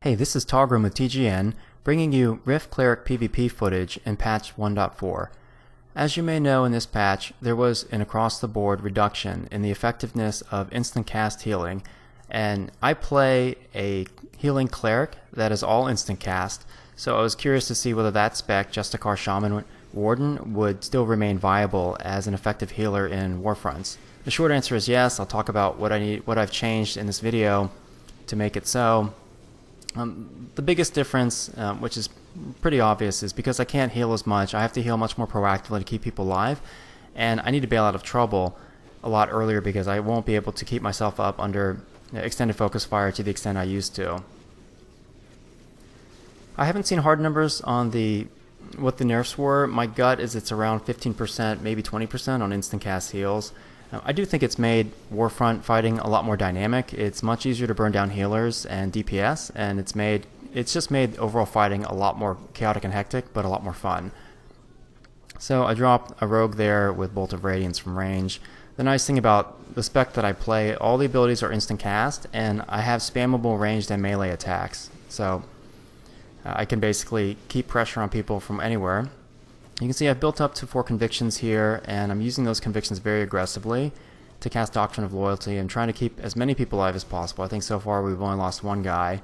Hey, this is Taugrim with TGN, bringing you Rift Cleric PvP footage in patch 1.4. As you may know, in this patch, there was an across-the-board reduction in the effectiveness of instant cast healing, and I play a healing cleric that is all instant cast, so I was curious to see whether that spec, Justicar, Shaman, Warden, would still remain viable as an effective healer in Warfronts. The short answer is yes. I'll talk about what I've changed in this video to make it so. The biggest difference, which is pretty obvious, is because I can't heal as much, I have to heal much more proactively to keep people alive, and I need to bail out of trouble a lot earlier because I won't be able to keep myself up under extended focus fire to the extent I used to. I haven't seen hard numbers on what the nerfs were. My gut is it's around 15%, maybe 20% on instant cast heals. I do think it's made Warfront fighting a lot more dynamic. It's much easier to burn down healers and DPS, and it's just made overall fighting a lot more chaotic and hectic, but a lot more fun. So I dropped a rogue there with Bolt of Radiance from range. The nice thing about the spec that I play, all the abilities are instant cast, and I have spammable ranged and melee attacks. So I can basically keep pressure on people from anywhere. You can see I've built up to 4 convictions here, and I'm using those convictions very aggressively to cast Doctrine of Loyalty. I'm trying to keep as many people alive as possible. I think so far we've only lost one guy.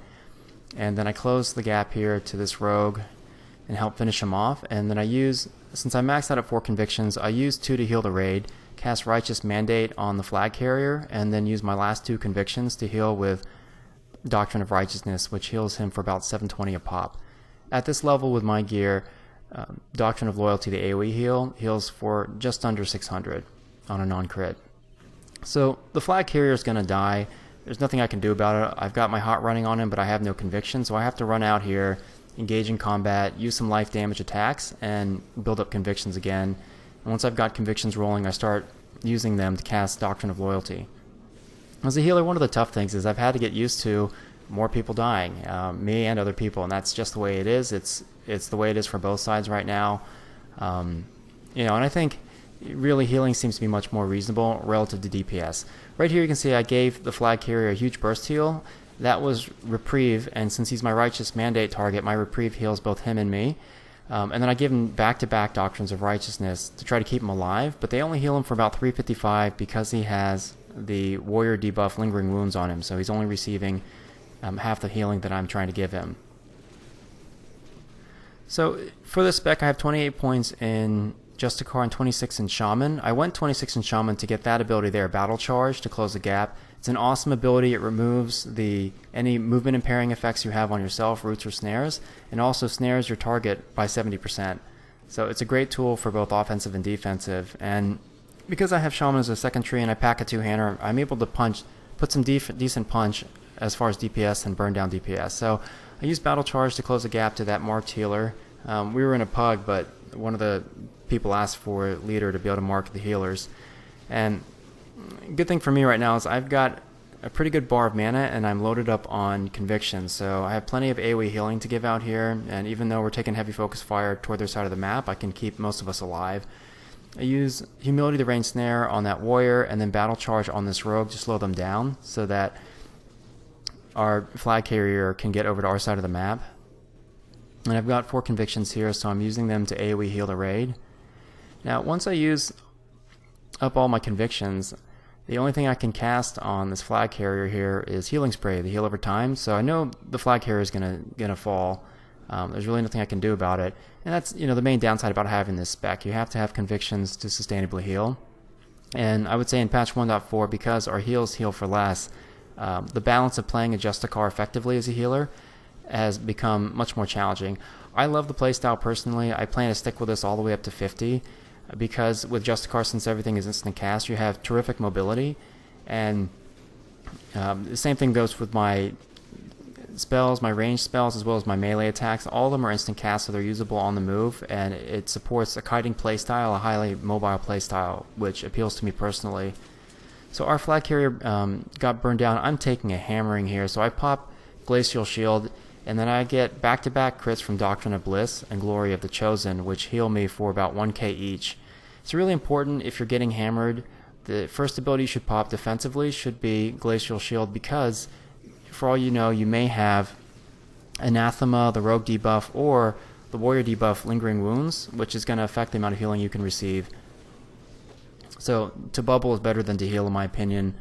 And then I close the gap here to this rogue and help finish him off. And then I use, since I maxed out at 4 convictions, I use 2 to heal the raid, cast Righteous Mandate on the flag carrier, and then use my last 2 convictions to heal with Doctrine of Righteousness, which heals him for about 720 a pop. At this level with my gear, Doctrine of Loyalty, the AoE heal, heals for just under 600 on a non-crit. So the flag carrier is going to die. There's nothing I can do about it. I've got my hot running on him, but I have no conviction, so I have to run out here, engage in combat, use some life damage attacks, and build up convictions again. And once I've got convictions rolling, I start using them to cast Doctrine of Loyalty. As a healer, one of the tough things is I've had to get used to more people dying, me and other people, and that's just the way it is. It's the way it is for both sides right now. And I think really healing seems to be much more reasonable relative to DPS. Right here you can see I gave the flag carrier a huge burst heal. That was reprieve, and since he's my Righteous Mandate target, my reprieve heals both him and me. And then I give him back-to-back Doctrines of Righteousness to try to keep him alive, but they only heal him for about 355 because he has the Warrior debuff Lingering Wounds on him, so he's only receiving half the healing that I'm trying to give him. So for this spec, I have 28 points in Justicar and 26 in Shaman. I went 26 in Shaman to get that ability there, Battle Charge, to close the gap. It's an awesome ability. It removes any movement impairing effects you have on yourself, roots or snares, and also snares your target by 70%. So it's a great tool for both offensive and defensive. And because I have Shaman as a second tree and I pack a 2-hander, I'm able to put some decent punch as far as DPS and burn down DPS. So I used Battle Charge to close the gap to that marked healer. We were in a pug, but one of the people asked for leader to be able to mark the healers. And good thing for me right now is I've got a pretty good bar of mana and I'm loaded up on conviction. So I have plenty of AoE healing to give out here, and even though we're taking heavy focus fire toward their side of the map, I can keep most of us alive. I use Humility the Rain Snare on that warrior and then Battle Charge on this rogue to slow them down so that our flag carrier can get over to our side of the map. And I've got 4 convictions here, so I'm using them to AoE heal the raid. Now, once I use up all my convictions, the only thing I can cast on this flag carrier here is Healing Spray, the heal over time. So I know the flag carrier is gonna fall. There's really nothing I can do about it. And that's the main downside about having this spec. You have to have convictions to sustainably heal. And I would say in patch 1.4, because our heals heal for less, the balance of playing a Justicar effectively as a healer has become much more challenging. I love the playstyle personally. I plan to stick with this all the way up to 50 because with Justicar, since everything is instant cast, you have terrific mobility, and the same thing goes with my spells, my ranged spells, as well as my melee attacks. All of them are instant cast, so they're usable on the move, and it supports a kiting playstyle, a highly mobile playstyle, which appeals to me personally. So our flag carrier got burned down. I'm taking a hammering here, so I pop Glacial Shield, and then I get back-to-back crits from Doctrine of Bliss and Glory of the Chosen, which heal me for about 1k each. It's really important if you're getting hammered. The first ability you should pop defensively should be Glacial Shield, because for all you know, you may have Anathema, the Rogue debuff, or the Warrior debuff, Lingering Wounds, which is going to affect the amount of healing you can receive. So to bubble is better than to heal in my opinion.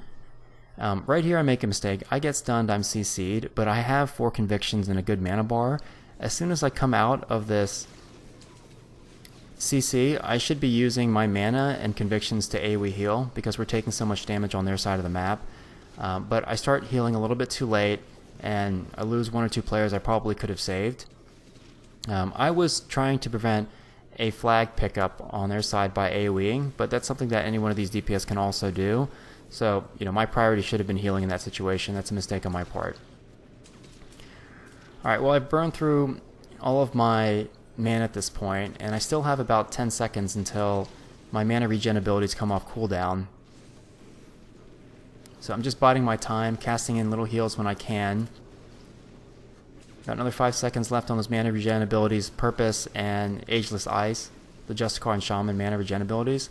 Right here I make a mistake. I get stunned, I'm CC'd, but I have 4 convictions and a good mana bar. As soon as I come out of this CC, I should be using my mana and convictions to AoE heal because we're taking so much damage on their side of the map. But I start healing a little bit too late and I lose 1 or 2 players I probably could have saved. I was trying to prevent a flag pickup on their side by AoEing, but that's something that any one of these DPS can also do. So, my priority should have been healing in that situation. That's a mistake on my part. Alright, well I've burned through all of my mana at this point, and I still have about 10 seconds until my mana regen abilities come off cooldown. So I'm just biding my time, casting in little heals when I can. Got another 5 seconds left on those mana regen abilities, Purpose and Ageless Ice, the Justicar and Shaman mana regen abilities.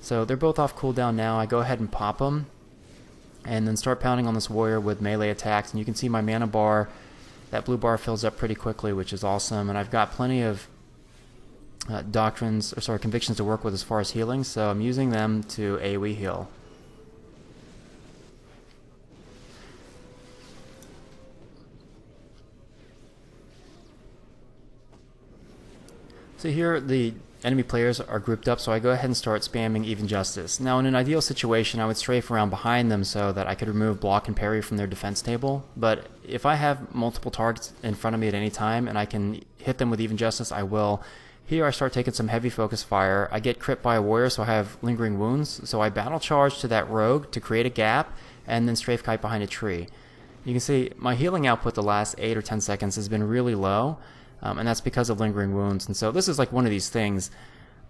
So they're both off cooldown now. I go ahead and pop them, and then start pounding on this warrior with melee attacks, and you can see my mana bar, that blue bar fills up pretty quickly, which is awesome, and I've got plenty of convictions to work with as far as healing, so I'm using them to AoE heal. So here the enemy players are grouped up, so I go ahead and start spamming Even Justice. Now in an ideal situation I would strafe around behind them so that I could remove block and parry from their defense table, but if I have multiple targets in front of me at any time and I can hit them with Even Justice, I will. Here I start taking some heavy focus fire. I get crit by a warrior, so I have Lingering Wounds, so I battle charge to that rogue to create a gap and then strafe kite behind a tree. You can see my healing output the last 8 or 10 seconds has been really low. And that's because of Lingering Wounds. And so this is like one of these things,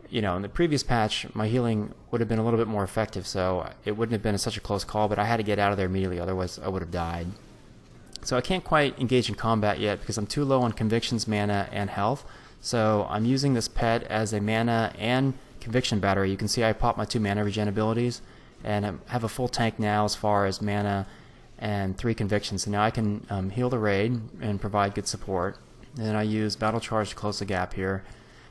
in the previous patch, my healing would have been a little bit more effective, so it wouldn't have been such a close call, but I had to get out of there immediately, otherwise I would have died. So I can't quite engage in combat yet because I'm too low on convictions, mana, and health. So I'm using this pet as a mana and conviction battery. You can see I pop my 2 mana regen abilities, and I have a full tank now as far as mana and 3 convictions. So now I can heal the raid and provide good support. And then I use Battle Charge to close the gap here.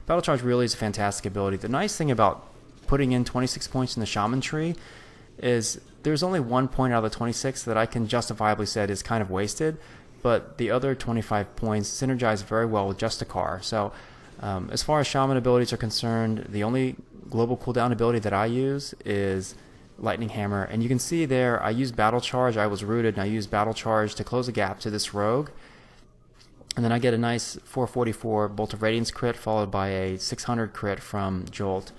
Battle Charge really is a fantastic ability. The nice thing about putting in 26 points in the Shaman tree is there's only 1 point out of the 26 that I can justifiably say is kind of wasted, but the other 25 points synergize very well with Justicar. So as far as Shaman abilities are concerned, the only global cooldown ability that I use is Lightning Hammer. And you can see there I used Battle Charge. I was rooted, and I used Battle Charge to close the gap to this rogue. And then I get a nice 444 Bolt of Radiance crit followed by a 600 crit from Jolt.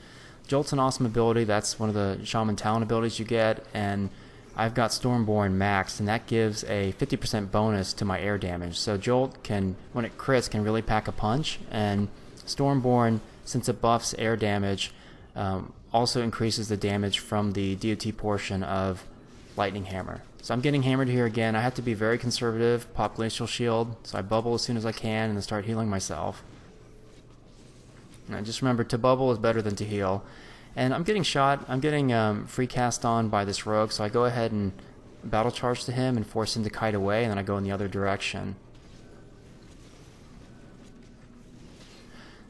Jolt's an awesome ability. That's one of the Shaman talent abilities you get, and I've got Stormborn maxed, and that gives a 50% bonus to my air damage. So Jolt can, when it crits, can really pack a punch, and Stormborn, since it buffs air damage, also increases the damage from the DOT portion of Lightning Hammer. So I'm getting hammered here again. I have to be very conservative, pop Glacial Shield, so I bubble as soon as I can and then start healing myself. And just remember, to bubble is better than to heal. And I'm getting shot. I'm getting free cast on by this rogue, so I go ahead and battle charge to him and force him to kite away, and then I go in the other direction.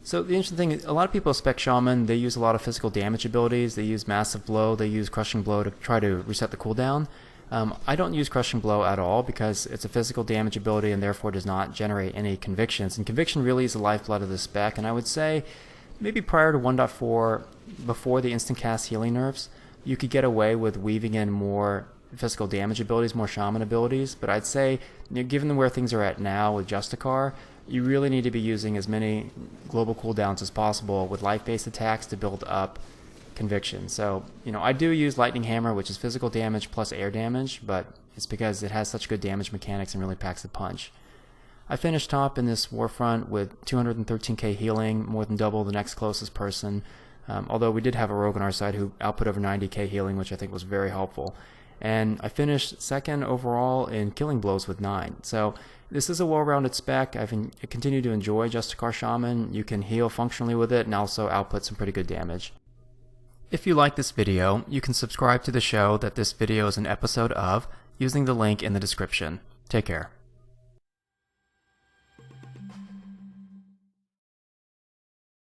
So the interesting thing is, a lot of people spec Shaman, they use a lot of physical damage abilities. They use Massive Blow, they use Crushing Blow to try to reset the cooldown. I don't use Crushing Blow at all because it's a physical damage ability and therefore does not generate any convictions. And conviction really is the lifeblood of the spec, and I would say maybe prior to 1.4, before the instant cast healing nerfs, you could get away with weaving in more physical damage abilities, more Shaman abilities, but I'd say, given where things are at now with Justicar, you really need to be using as many global cooldowns as possible with life-based attacks to build up conviction. So, I do use Lightning Hammer, which is physical damage plus air damage, but it's because it has such good damage mechanics and really packs a punch. I finished top in this Warfront with 213k healing, more than double the next closest person, although we did have a rogue on our side who output over 90k healing, which I think was very helpful. And I finished second overall in killing blows with 9. So this is a well-rounded spec. I've continued to enjoy Justicar Shaman. You can heal functionally with it and also output some pretty good damage. If you like this video, you can subscribe to the show that this video is an episode of using the link in the description. Take care.